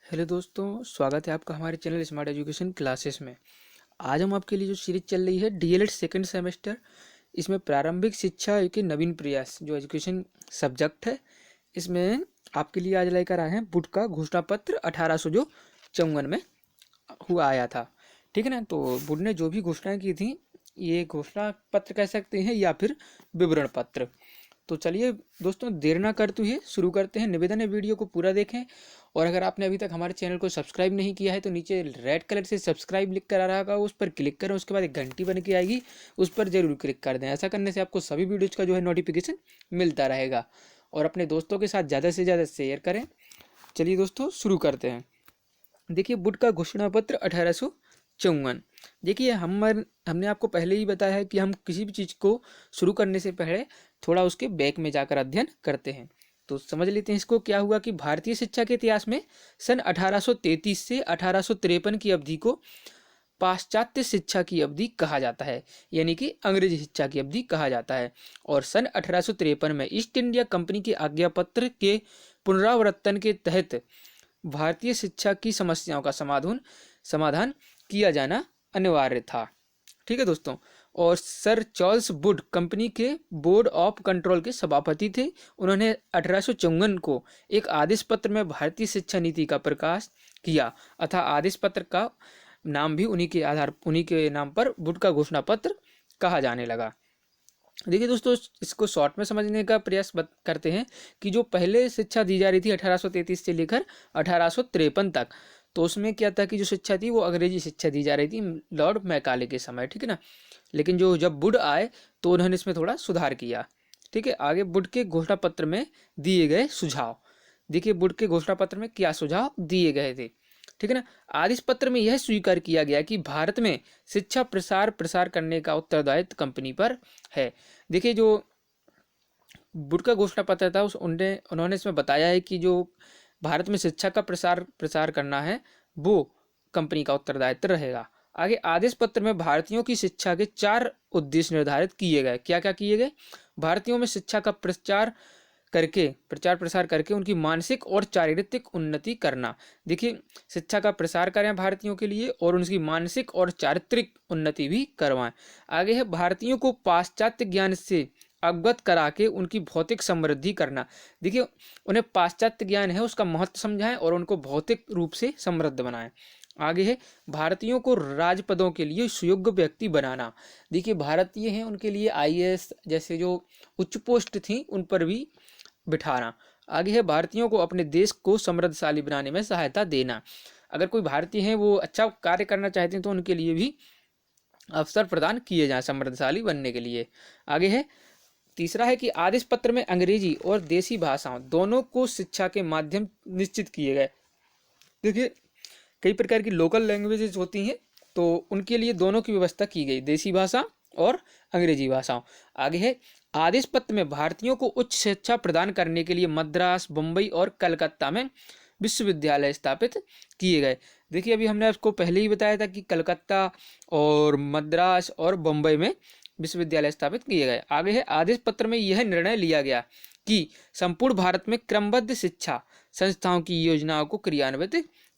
Hello दोस्तों, स्वागत है आपका हमारे चैनल स्मार्ट एजुकेशन क्लासेस में। आज हम आपके लिए जो सीरीज चल रही है डीएलएड सेकंड सेमेस्टर, इसमें प्रारंभिक शिक्षा के नवीन प्रयास जो एजुकेशन सब्जेक्ट है, इसमें आपके लिए आज लेकर आए हैं बुड का घोषणा पत्र 1854 में हुआ आया था। ठीक है ना। तो बुड ने जो भी घोषणाएं की थी, ये घोषणा पत्र कह सकते हैं या फिर विवरण पत्र। तो चलिए दोस्तों, देर ना करते हुए शुरू करते हैं। निवेदन है वीडियो को पूरा देखें, और अगर आपने अभी तक हमारे चैनल को सब्सक्राइब नहीं किया है तो नीचे रेड कलर से सब्सक्राइब लिख कर आ रहा होगा, उस पर क्लिक करें। उसके बाद एक घंटी बन के आएगी, उस पर जरूर क्लिक कर दें। ऐसा करने से आपको सभी वीडियोज का जो है नोटिफिकेशन मिलता रहेगा, और अपने दोस्तों के साथ ज़्यादा से ज़्यादा शेयर करें। चलिए दोस्तों, शुरू करते हैं। देखिए, बुड का घोषणा पत्र 1854। देखिए, हमने आपको पहले ही बताया है कि हम किसी भी चीज़ को शुरू करने से पहले थोड़ा उसके बैक में जाकर अध्ययन करते हैं। तो समझ लेते हैं इसको। क्या हुआ कि भारतीय शिक्षा के इतिहास में सन 1833 से 1853 की अवधि को पाश्चात्य शिक्षा की अवधि कहा जाता है, यानी कि अंग्रेजी शिक्षा की अवधि कहा जाता है। और सन 1853 में ईस्ट इंडिया कंपनी के आज्ञा पत्र के पुनरावर्तन के तहत भारतीय शिक्षा की समस्याओं का समाधान किया जाना अनिवार्य था। ठीक है दोस्तों। और सर चार्ल्स वुड कंपनी के बोर्ड ऑफ कंट्रोल के सभापति थे। उन्होंने 1854 को एक आदेश पत्र में भारतीय शिक्षा नीति का प्रकाश किया, अतः आदेश पत्र का नाम भी उन्हीं के नाम पर वुड का घोषणा पत्र कहा जाने लगा। देखिए दोस्तों, इसको शॉर्ट में समझने का प्रयास करते हैं कि जो पहले शिक्षा दी जा रही थी 1833 से लेकर 1853 तक, तो उसमें क्या था कि जो शिक्षा थी वो अंग्रेजी शिक्षा दी जा रही थी लॉर्ड मैकाले के समय। ठीक है ना। लेकिन जब वुड आए तो उन्होंने इसमें थोड़ा सुधार किया। ठीक है। आगे वुड के घोषणा पत्र में दिए गए सुझाव। देखिए, वुड के घोषणा पत्र में क्या सुझाव दिए गए थे। ठीक है ना। आदेश पत्र में यह स्वीकार किया गया कि भारत में शिक्षा प्रसार करने का उत्तरदायित्व कंपनी पर है। देखिए, जो वुड का घोषणा पत्र था उन्होंने इसमें बताया है कि जो भारत में शिक्षा का प्रसार करना है, वो कंपनी का उत्तरदायित्व रहेगा। आगे आदेश पत्र में भारतीयों की शिक्षा के 4 उद्देश्य निर्धारित किए गए। क्या क्या किए गए? भारतीयों में शिक्षा का प्रचार प्रसार करके उनकी मानसिक और चारित्रिक उन्नति करना। देखिए, शिक्षा का प्रसार करें भारतीयों के लिए और उनकी मानसिक और चारित्रिक उन्नति भी करवाएं। आगे है भारतीयों को पाश्चात्य ज्ञान से अवगत करा के उनकी भौतिक समृद्धि करना। देखिए, उन्हें पाश्चात्य ज्ञान है उसका महत्व समझाएं और उनको भौतिक रूप से समृद्ध बनाएं। आगे है भारतीयों को राजपदों के लिए सुयोग्य व्यक्ति बनाना। देखिए, भारतीय हैं, उनके लिए आईएएस जैसे जो उच्च पोस्ट थी उन पर भी बिठाना। आगे है भारतीयों को अपने देश को समृद्धशाली बनाने में सहायता देना। अगर कोई भारतीय है वो अच्छा कार्य करना चाहते हैं तो उनके लिए भी अवसर प्रदान किए जाएं समृद्धशाली बनने के लिए। आगे है तीसरा है कि आदेश पत्र में अंग्रेजी और देसी भाषाओं दोनों को शिक्षा के माध्यम निश्चित किए गए। देखिए, कई प्रकार की लोकल लैंग्वेजेस होती हैं, तो उनके लिए दोनों की व्यवस्था की गई, देसी भाषा और अंग्रेजी भाषाओं। आगे है आदेश पत्र में भारतीयों को उच्च शिक्षा प्रदान करने के लिए मद्रास, मुंबई और कलकत्ता में विश्वविद्यालय स्थापित किए गए। देखिए, अभी हमने आपको पहले ही बताया था कि कलकत्ता और मद्रास और बम्बई में विश्वविद्यालय स्थापित किए गए। आगे है आदेश पत्र में यह निर्णय लिया गया कि संपूर्ण भारत में क्रमबद्ध शिक्षा संस्थाओं की योजनाओं को क्रियान्वित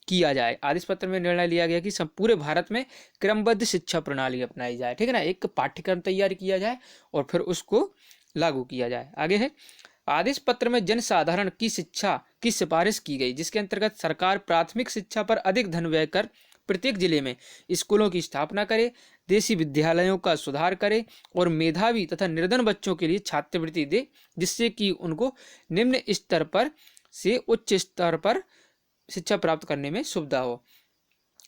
किया जाए। आदेश पत्र में निर्णय लिया गया कि पूरे भारत में क्रमबद्ध शिक्षा प्रणाली अपनाई जाए। ठीक है ना। एक पाठ्यक्रम तैयार किया जाए और फिर उसको लागू किया जाए। आगे है आदेश पत्र में जनसाधारण की शिक्षा की सिफारिश की गई, जिसके अंतर्गत सरकार प्राथमिक शिक्षा पर अधिक धन व्यय कर प्रत्येक जिले में स्कूलों की स्थापना करे, देसी विद्यालयों का सुधार करे और मेधावी तथा निर्धन बच्चों के लिए छात्रवृत्ति दे, जिससे कि उनको निम्न स्तर पर से उच्च स्तर पर शिक्षा प्राप्त करने में सुविधा हो।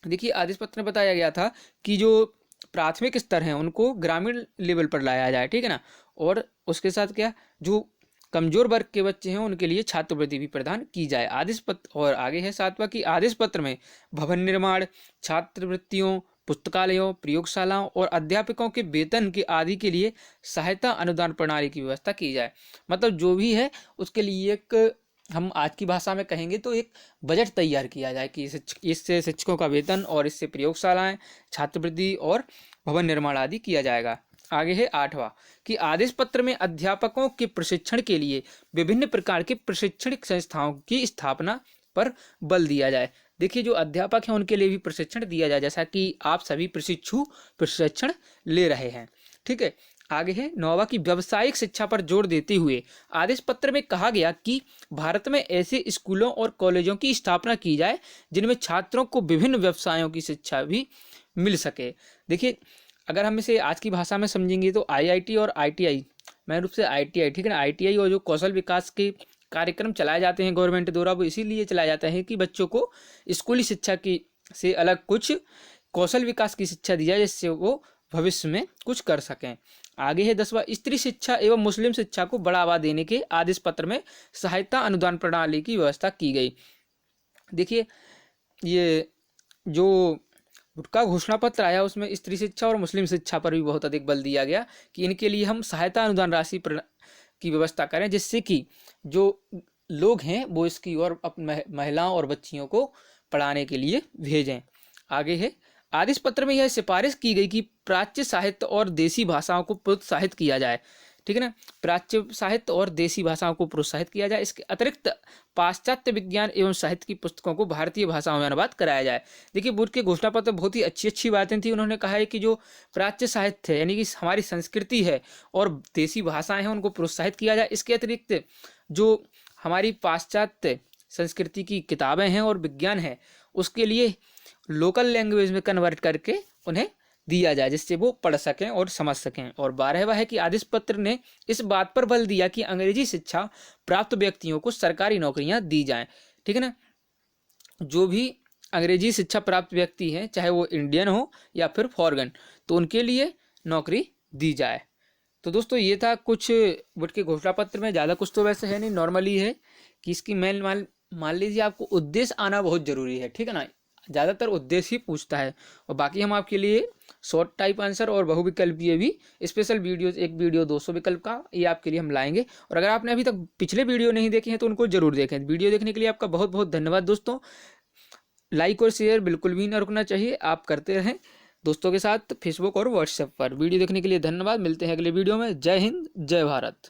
देखिए, आदेश पत्र में बताया गया था कि जो प्राथमिक स्तर हैं उनको ग्रामीण लेवल पर लाया जाए। ठीक है ना। और उसके साथ क्या, जो कमजोर वर्ग के बच्चे हैं उनके लिए छात्रवृत्ति भी प्रदान की जाए। आदेश पत्र और आगे है 7वां कि आदेश पत्र में भवन निर्माण, छात्रवृत्तियों, पुस्तकालयों, प्रयोगशालाओं और अध्यापकों के वेतन के आदि के लिए सहायता अनुदान प्रणाली की व्यवस्था की जाए। मतलब जो भी है उसके लिए एक, हम आज की भाषा में कहेंगे तो एक बजट तैयार किया जाए कि इससे शिक्षकों का वेतन और इससे प्रयोगशालाएं, छात्रवृत्ति और भवन निर्माण आदि किया जाएगा। आगे है 8वां कि आदेश पत्र में अध्यापकों के प्रशिक्षण के लिए विभिन्न प्रकार के प्रशिक्षण संस्थाओं की स्थापना पर बल दिया जाए। देखिए जो अध्यापक हैं उनके लिए भी प्रशिक्षण दिया जाए, जैसा कि आप सभी प्रशिक्षु प्रशिक्षण ले रहे हैं। ठीक है, आगे है 9वां की व्यावसायिक शिक्षा पर जोर देते हुए आदेश पत्र में कहा गया कि भारत में ऐसे स्कूलों और कॉलेजों की स्थापना की जाए जिनमें छात्रों को विभिन्न व्यवसायों की शिक्षा भी मिल सके। देखिए अगर हम इसे आज की भाषा में समझेंगे तो आईआईटी और आईटीआई, मैं रूप से आईटीआई, ठीक है ना, आईटीआई और जो कौशल विकास के कार्यक्रम चलाए जाते हैं गवर्नमेंट द्वारा, वो इसीलिए चलाया जाता है कि बच्चों को स्कूली शिक्षा की से अलग कुछ कौशल विकास की शिक्षा दी जाए, जिससे वो भविष्य में कुछ कर सकें। आगे है 10वां, स्त्री शिक्षा एवं मुस्लिम शिक्षा को बढ़ावा देने के आदेश पत्र में सहायता अनुदान प्रणाली की व्यवस्था की गई। देखिए ये जो का घोषणा पत्र आया उसमें स्त्री शिक्षा और मुस्लिम शिक्षा पर भी बहुत अधिक बल दिया गया कि इनके लिए हम सहायता अनुदान राशि की व्यवस्था करें, जिससे कि जो लोग हैं वो इसकी और अपने महिलाओं और बच्चियों को पढ़ाने के लिए भेजें। आगे है आदेश पत्र में यह सिफारिश की गई कि प्राच्य साहित्य और देसी भाषाओं को प्रोत्साहित किया जाए। ठीक है ना, प्राच्य साहित्य और देसी भाषाओं को प्रोत्साहित किया जाए। इसके अतिरिक्त पाश्चात्य विज्ञान एवं साहित्य की पुस्तकों को भारतीय भाषाओं में अनुवाद कराया जाए। देखिए बोर्ड के घोषणा पत्र बहुत ही अच्छी अच्छी बातें थी। उन्होंने कहा है कि जो प्राच्य साहित्य है यानी कि हमारी संस्कृति है और देसी भाषाएं हैं उनको प्रोत्साहित किया जाए। इसके अतिरिक्त जो हमारी पाश्चात्य संस्कृति की किताबें हैं और विज्ञान है उसके लिए लोकल लैंग्वेज में कन्वर्ट करके उन्हें दिया जाए, जिससे वो पढ़ सकें और समझ सकें। और 12वां है कि आदेश पत्र ने इस बात पर बल दिया कि अंग्रेजी शिक्षा प्राप्त व्यक्तियों को सरकारी नौकरियां दी जाएं। ठीक है ना, जो भी अंग्रेजी शिक्षा प्राप्त व्यक्ति हैं चाहे वो इंडियन हो या फिर फॉरेन, तो उनके लिए नौकरी दी जाए। तो दोस्तों ये था कुछ बोर्ड के घोषणा पत्र में, ज़्यादा कुछ तो वैसे है नहीं, नॉर्मली है कि इसकी मेन मान लीजिए आपको उद्देश्य आना बहुत जरूरी है। ठीक है ना, ज़्यादातर उद्देश्य ही पूछता है और बाकी हम आपके लिए शॉर्ट टाइप आंसर और बहुविकल्पीय भी स्पेशल वीडियोस, एक वीडियो 200 विकल्प का, ये आपके लिए हम लाएंगे। और अगर आपने अभी तक पिछले वीडियो नहीं देखे हैं तो उनको जरूर देखें। वीडियो देखने के लिए आपका बहुत बहुत धन्यवाद दोस्तों। लाइक और शेयर बिल्कुल भी ना रुकना चाहिए, आप करते रहें दोस्तों के साथ फेसबुक और व्हाट्सएप पर। वीडियो देखने के लिए धन्यवाद, मिलते हैं अगले वीडियो में। जय हिंद, जय भारत।